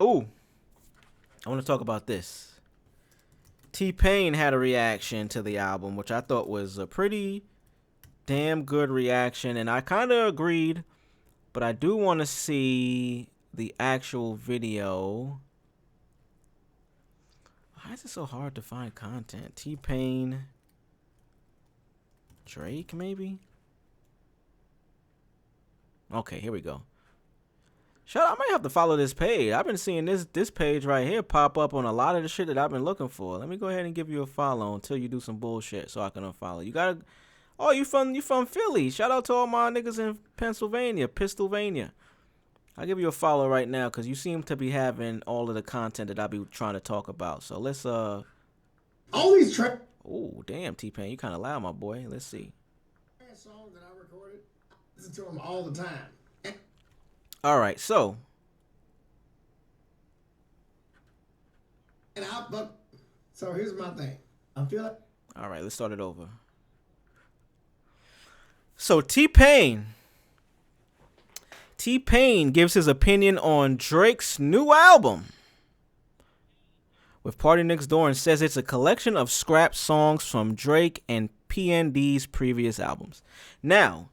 Ooh, I want to talk about this. Tpain had a reaction to the album, which I thought was a pretty damn good reaction, and I kind of agreed, but I do want to see the actual video. Why is it so hard to find content? Tpain, Drake, maybe? Okay, here we go. Shut up, I might have to follow this page. I've been seeing this page right here pop up on a lot of the shit that I've been looking for. Let me go ahead and give you a follow until you do some bullshit so I can unfollow. You gotta... Oh, you from Philly. Shout out to all my niggas in Pennsylvania. I'll give you a follow right now because you seem to be having all of the content that I be trying to talk about. So let's all these tracks. Oh, damn, Tpain, you kind of loud, my boy. Let's see. Songs that I recorded, I listen to them all the time. All right, so so here's my thing. I feel like. All right, let's start it over. So Tpain gives his opinion on Drake's new album with Party Next Door and says it's a collection of scrap songs from Drake and PND's previous albums. Now,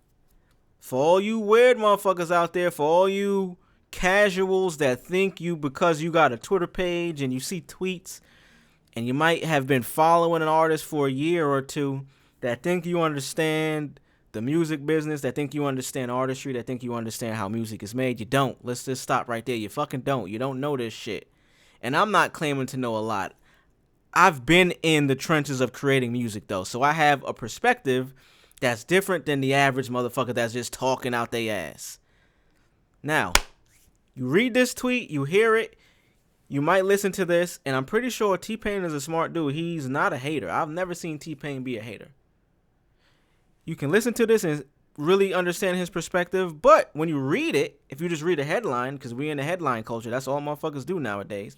for all you weird motherfuckers out there, for all you casuals that think you, because you got a Twitter page and you see tweets and you might have been following an artist for a year or two, that think you understand the music business, that think you understand artistry, that think you understand how music is made. You don't. Let's just stop right there. You fucking don't. You don't know this shit. And I'm not claiming to know a lot. I've been in the trenches of creating music, though, so I have a perspective that's different than the average motherfucker that's just talking out their ass. Now, you read this tweet, you hear it, you might listen to this, and I'm pretty sure Tpain is a smart dude. He's not a hater. I've never seen Tpain be a hater. You can listen to this and really understand his perspective, but when you read it, if you just read a headline, because we in the headline culture, that's all motherfuckers do nowadays,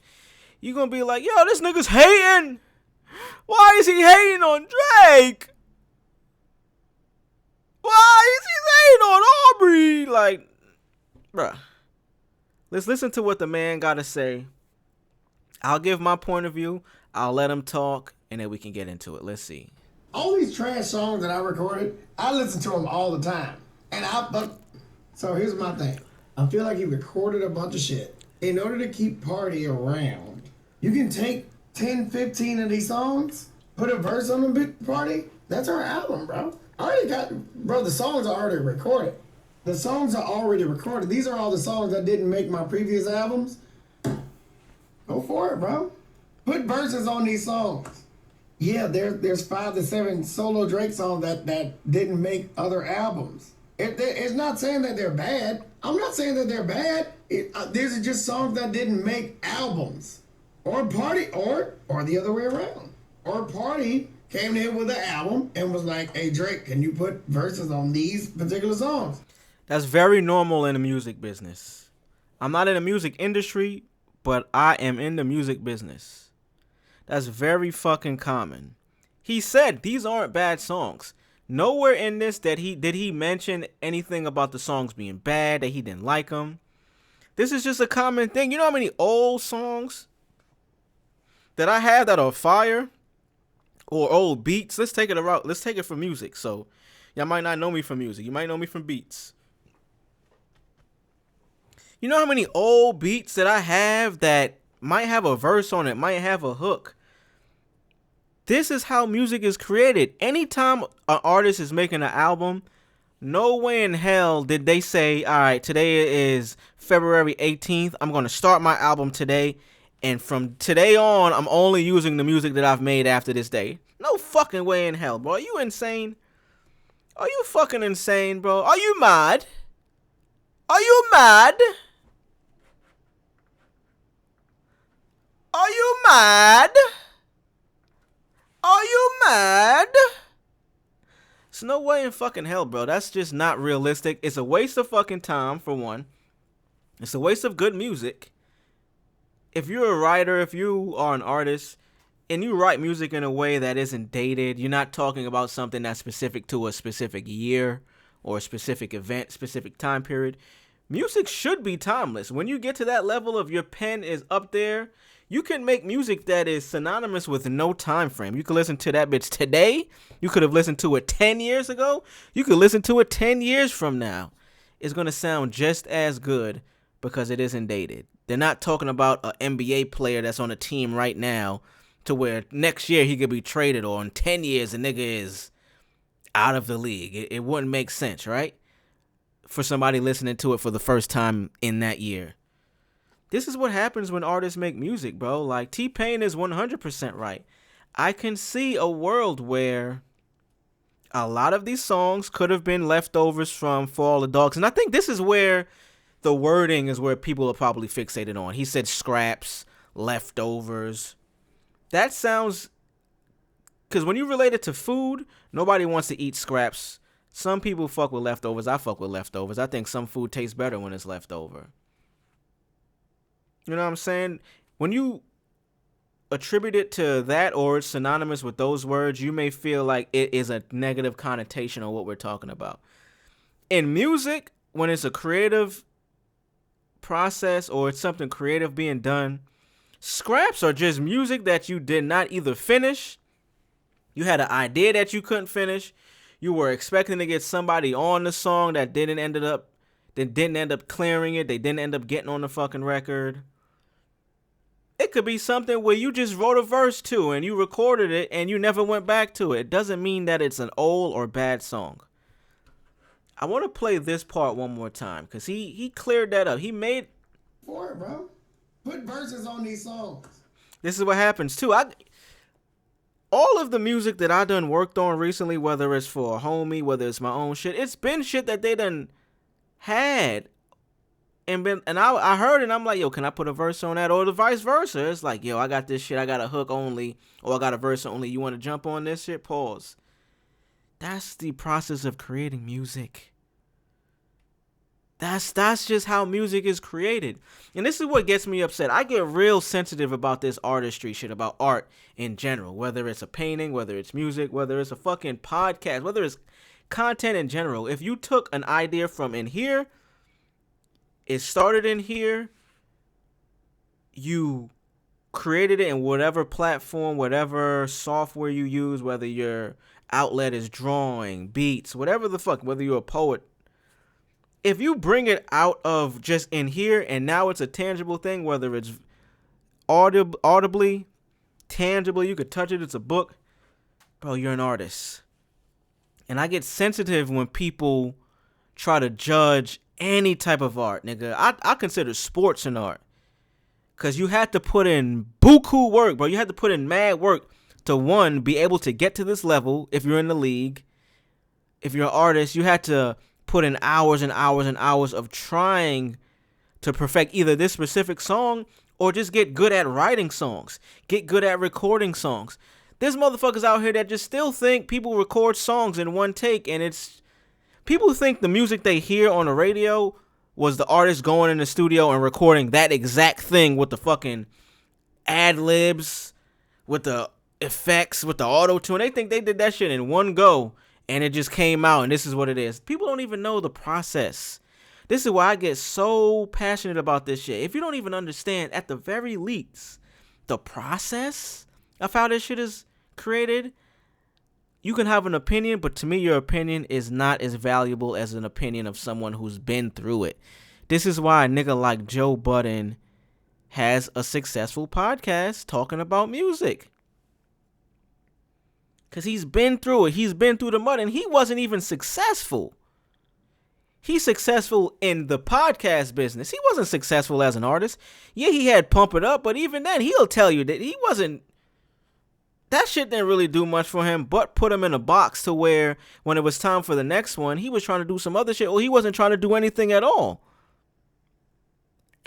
you're going to be like, yo, this nigga's hating. Why is he hating on Drake? Why is he hating on Aubrey? Like, bruh. Let's listen to what the man got to say. I'll give my point of view. I'll let him talk, and then we can get into it. Let's see. All these trash songs that I recorded, I listen to them all the time. So here's my thing. I feel like he recorded a bunch of shit. In order to keep Party around, you can take 10, 15 of these songs, put a verse on them, Party. That's our album, bro. The songs are already recorded. The songs are already recorded. These are all the songs that didn't make my previous albums. Go for it, bro. Put verses on these songs. Yeah, there's 5 to 7 solo Drake songs that didn't make other albums. It's not saying that they're bad. I'm not saying that they're bad. These are just songs that didn't make albums. Or Party, or the other way around. Or Party came in with an album and was like, hey, Drake, can you put verses on these particular songs? That's very normal in the music business. I'm not in the music industry, but I am in the music business. That's very fucking common. He said these aren't bad songs. Nowhere in this did he mention anything about the songs being bad, that he didn't like them. This is just a common thing. You know how many old songs that I have that are fire? Or old beats? Let's take it from music. So y'all might not know me from music. You might know me from beats. You know how many old beats that I have that might have a verse on it, might have a hook? This is how music is created. Anytime an artist is making an album, no way in hell did they say, all right, today is February 18th. I'm going to start my album today. And from today on, I'm only using the music that I've made after this day. No fucking way in hell, bro. Are you insane? Are you fucking insane, bro? Are you mad? Are you mad? Are you mad? Are you mad? It's no way in fucking hell, bro. That's just not realistic. It's a waste of fucking time, for one. It's a waste of good music. If you're a writer, if you are an artist, and you write music in a way that isn't dated, you're not talking about something that's specific to a specific year or a specific event, specific time period, Music should be timeless. When you get to that level of your pen is up there, you can make music that is synonymous with no time frame. You can listen to that bitch today. You could have listened to it 10 years ago. You could listen to it 10 years from now. It's going to sound just as good because it isn't dated. They're not talking about an NBA player that's on a team right now to where next year he could be traded, or in 10 years the nigga is out of the league. It wouldn't make sense, right? For somebody listening to it for the first time in that year. This is what happens when artists make music, bro. Like, Tpain is 100% right. I can see a world where a lot of these songs could have been leftovers from For All the Dogs. And I think this is where the wording is where people are probably fixated on. He said scraps, leftovers. That sounds... Because when you relate it to food, nobody wants to eat scraps. Some people fuck with leftovers. I fuck with leftovers. I think some food tastes better when it's leftover. You know what I'm saying? When you attribute it to that, or it's synonymous with those words, you may feel like it is a negative connotation on what we're talking about. In music, when it's a creative process or it's something creative being done, scraps are just music that you did not either finish, you had an idea that you couldn't finish, you were expecting to get somebody on the song that didn't end up clearing it, they didn't end up getting on the fucking record. It could be something where you just wrote a verse to and you recorded it and you never went back to it. It doesn't mean that it's an old or bad song. I want to play this part one more time because he cleared that up. He made... For it, bro. Put verses on these songs. This is what happens too. All of the music that I done worked on recently, whether it's for a homie, whether it's my own shit, it's been shit that they done had. And I heard it and I'm like, yo, can I put a verse on that? Or the vice versa. It's like, yo, I got this shit. I got a hook only. Or I got a verse only. You want to jump on this shit? Pause. That's the process of creating music. That's just how music is created. And this is what gets me upset. I get real sensitive about this artistry shit, about art in general. Whether it's a painting, whether it's music, whether it's a fucking podcast, whether it's content in general. If you took an idea from in here, it started in here, you created it in whatever platform, whatever software you use, whether your outlet is drawing, beats, whatever the fuck, whether you're a poet. If you bring it out of just in here and now it's a tangible thing, whether it's audibly, tangibly, you could touch it, it's a book, bro, you're an artist. And I get sensitive when people try to judge any type of art, nigga. I consider sports an art. Because you had to put in buku work, bro. You had to put in mad work to, one, be able to get to this level if you're in the league. If you're an artist, you had to put in hours and hours and hours of trying to perfect either this specific song or just get good at writing songs, get good at recording songs. There's motherfuckers out here that just still think people record songs in one take, and it's... People think the music they hear on the radio was the artist going in the studio and recording that exact thing with the fucking ad-libs, with the effects, with the auto-tune. They think they did that shit in one go, and it just came out, and this is what it is. People don't even know the process. This is why I get so passionate about this shit. If you don't even understand, at the very least, the process of how this shit is created, you can have an opinion, but to me, your opinion is not as valuable as an opinion of someone who's been through it. This is why a nigga like Joe Budden has a successful podcast talking about music. Because he's been through it. He's been through the mud, and he wasn't even successful. He's successful in the podcast business. He wasn't successful as an artist. Yeah, he had Pump It Up, but even then, he'll tell you that he wasn't... That shit didn't really do much for him, but put him in a box to where when it was time for the next one, he was trying to do some other shit, or he wasn't trying to do anything at all.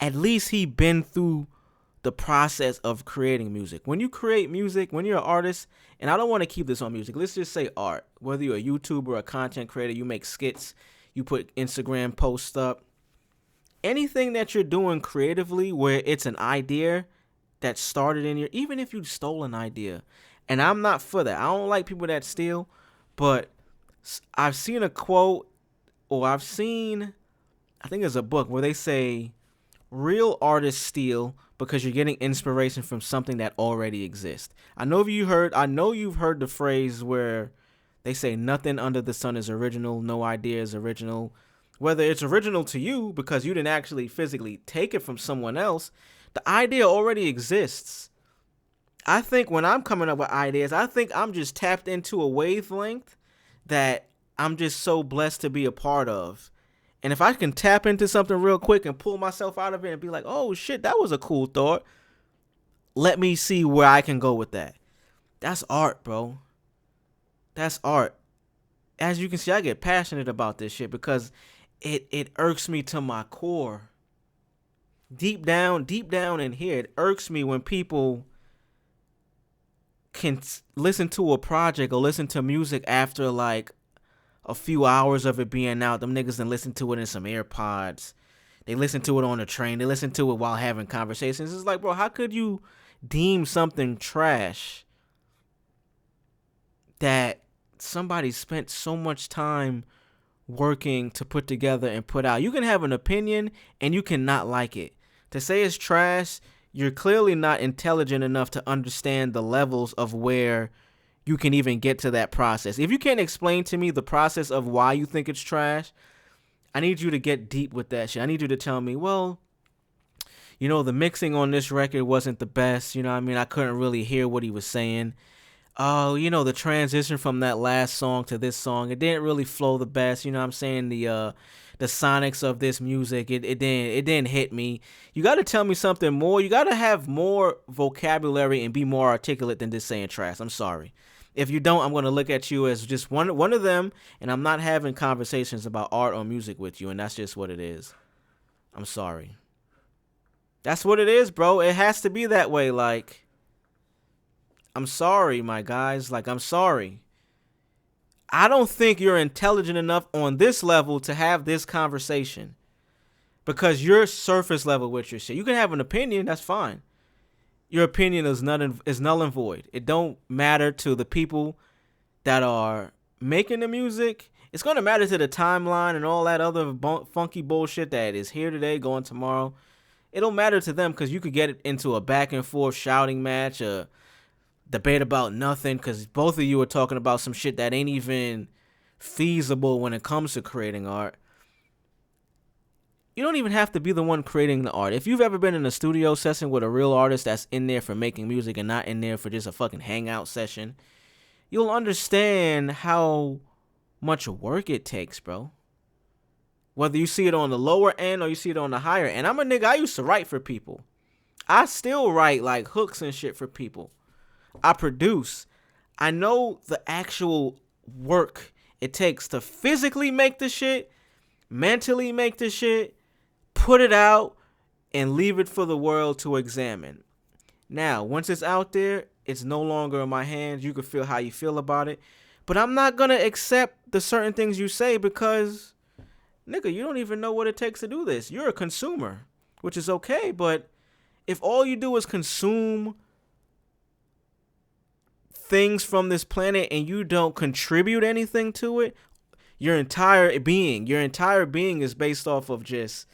At least he been through the process of creating music. When you create music, when you're an artist, and I don't want to keep this on music, let's just say art. Whether you're a YouTuber, a content creator, you make skits, you put Instagram posts up. Anything that you're doing creatively where it's an idea that started in your... Even if you stole an idea... And I'm not for that. I don't like people that steal. But I've seen a quote, or I've seen I think there's a book where they say real artists steal because you're getting inspiration from something that already exists. I know you've heard the phrase where they say nothing under the sun is original, no idea is original. Whether it's original to you because you didn't actually physically take it from someone else, the idea already exists. I think when I'm coming up with ideas, I think I'm just tapped into a wavelength that I'm just so blessed to be a part of. And if I can tap into something real quick and pull myself out of it and be like, oh shit, that was a cool thought. Let me see where I can go with that. That's art, bro. That's art. As you can see, I get passionate about this shit because it irks me to my core. Deep down in here, it irks me when people can listen to a project or listen to music after like a few hours of it being out. Them niggas done listen to it in some AirPods. They listen to it on the train. They listen to it while having conversations. It's like, bro, how could you deem something trash that somebody spent so much time working to put together and put out? You can have an opinion and you cannot like it. To say it's trash, you're clearly not intelligent enough to understand the levels of where you can even get to that process. If you can't explain to me the process of why you think it's trash, I need you to get deep with that shit. I need you to tell me, well, you know, the mixing on this record wasn't the best. You know what I mean? I couldn't really hear what he was saying. Oh, you know, the transition from that last song to this song, it didn't really flow the best. You know what I'm saying? The sonics of this music, it didn't hit me. You got to tell me something more. You got to have more vocabulary and be more articulate than just saying trash. I'm sorry. If you don't, I'm going to look at you as just one of them, and I'm not having conversations about art or music with you, and that's just what it is. I'm sorry. That's what it is, bro. It has to be that way. Like, I'm sorry, my guys. Like, I'm sorry. I don't think you're intelligent enough on this level to have this conversation because you're surface level with your shit. You can have an opinion. That's fine. Your opinion is null and void. It don't matter to the people that are making the music. It's going to matter to the timeline and all that other funky bullshit that is here today, going tomorrow. It don't matter to them because you could get into a back and forth shouting match, a debate about nothing because both of you are talking about some shit that ain't even feasible when it comes to creating art. You don't even have to be the one creating the art. If you've ever been in a studio session with a real artist that's in there for making music and not in there for just a fucking hangout session, you'll understand how much work it takes, bro. Whether you see it on the lower end or you see it on the higher end. I'm a nigga, I used to write for people. I still write like hooks and shit for people. I produce. I know the actual work it takes to physically make the shit, mentally make the shit, put it out, and leave it for the world to examine. Now, once it's out there, it's no longer in my hands. You can feel how you feel about it. But I'm not going to accept the certain things you say because, nigga, you don't even know what it takes to do this. You're a consumer, which is okay. But if all you do is consume things from this planet and you don't contribute anything to it, your entire being is based off of just,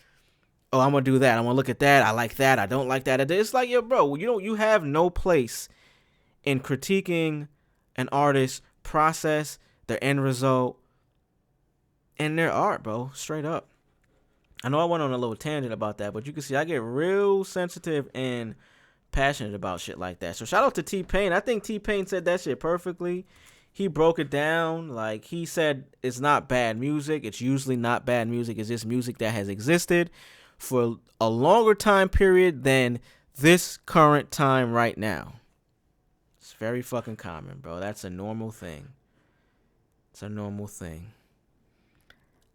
oh, I'm gonna do that, I'm gonna look at that, I like that, I don't like that. It's like, yo, bro, you have no place in critiquing an artist's process, their end result, and their art, bro. Straight up. I know I went on a little tangent about that, but you can see I get real sensitive and passionate about shit like that. So shout out to Tpain. I think Tpain said that shit perfectly. He broke it down. Like, he said it's not bad music. It's usually not bad music. It's just music that has existed for a longer time period than this current time right now. It's very fucking common, bro. That's a normal thing. It's a normal thing.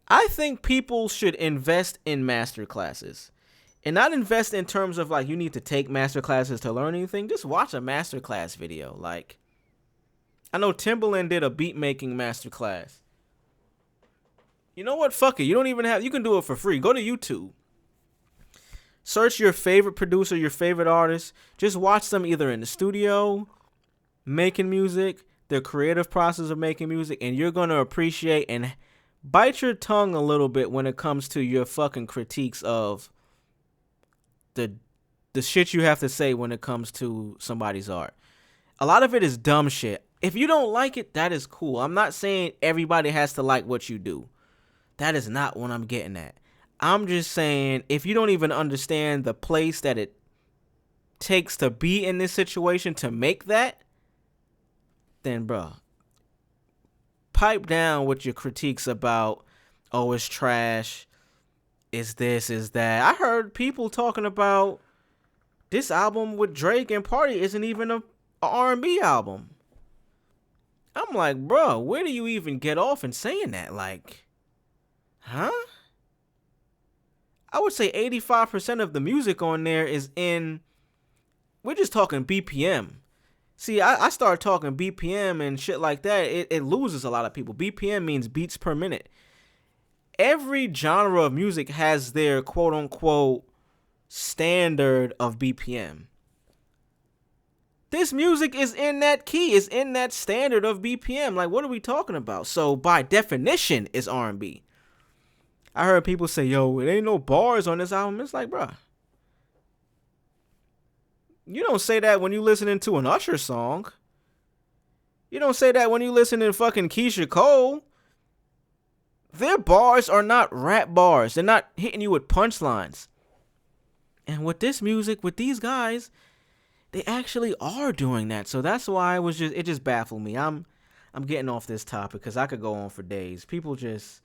I think people should invest in master classes. And not invest in terms of, like, you need to take master classes to learn anything. Just watch a master class video. Like, I know Timbaland did a beat making master class. You know what? Fuck it. You don't even have, you can do it for free. Go to YouTube. Search your favorite producer, your favorite artist. Just watch them either in the studio, making music, their creative process of making music, and you're going to appreciate and bite your tongue a little bit when it comes to your fucking critiques of the shit you have to say when it comes to somebody's art. A lot of it is dumb shit. If you don't like it, that is cool. I'm not saying everybody has to like what you do. That is not what I'm getting at. I'm just saying if you don't even understand the place that it takes to be in this situation to make that, then bruh, pipe down with your critiques about, oh, it's trash, is this, is that. I heard people talking about this album with Drake and Party isn't even a R&B album. I'm like, bro, where do you even get off in saying that? Like, huh? I would say 85% of the music on there is in, we're just talking BPM. See, I start talking BPM and shit like that, it loses a lot of people. BPM means beats per minute. Every genre of music has their quote-unquote standard of BPM. This music is in that key, is in that standard of BPM. Like, what are we talking about? So, by definition, it's R&B. I heard people say, yo, it ain't no bars on this album. It's like, bruh, you don't say that when you listening to an Usher song. You don't say that when you listen to fucking Keisha Cole. Their bars are not rap bars. They're not hitting you with punchlines. And with this music, with these guys, they actually are doing that. So that's why it just baffled me. I'm getting off this topic because I could go on for days. People just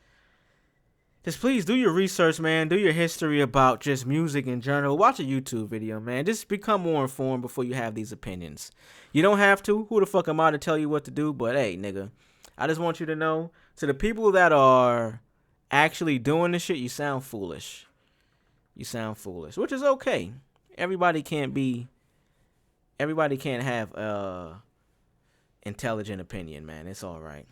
please do your research, man. Do your history about just music in general. Watch a YouTube video, man. Just become more informed before you have these opinions. You don't have to. Who the fuck am I to tell you what to do? But hey, nigga, I just want you to know, to the people that are actually doing this shit, you sound foolish. You sound foolish, which is okay. Everybody can't have intelligent opinion, man. It's all right.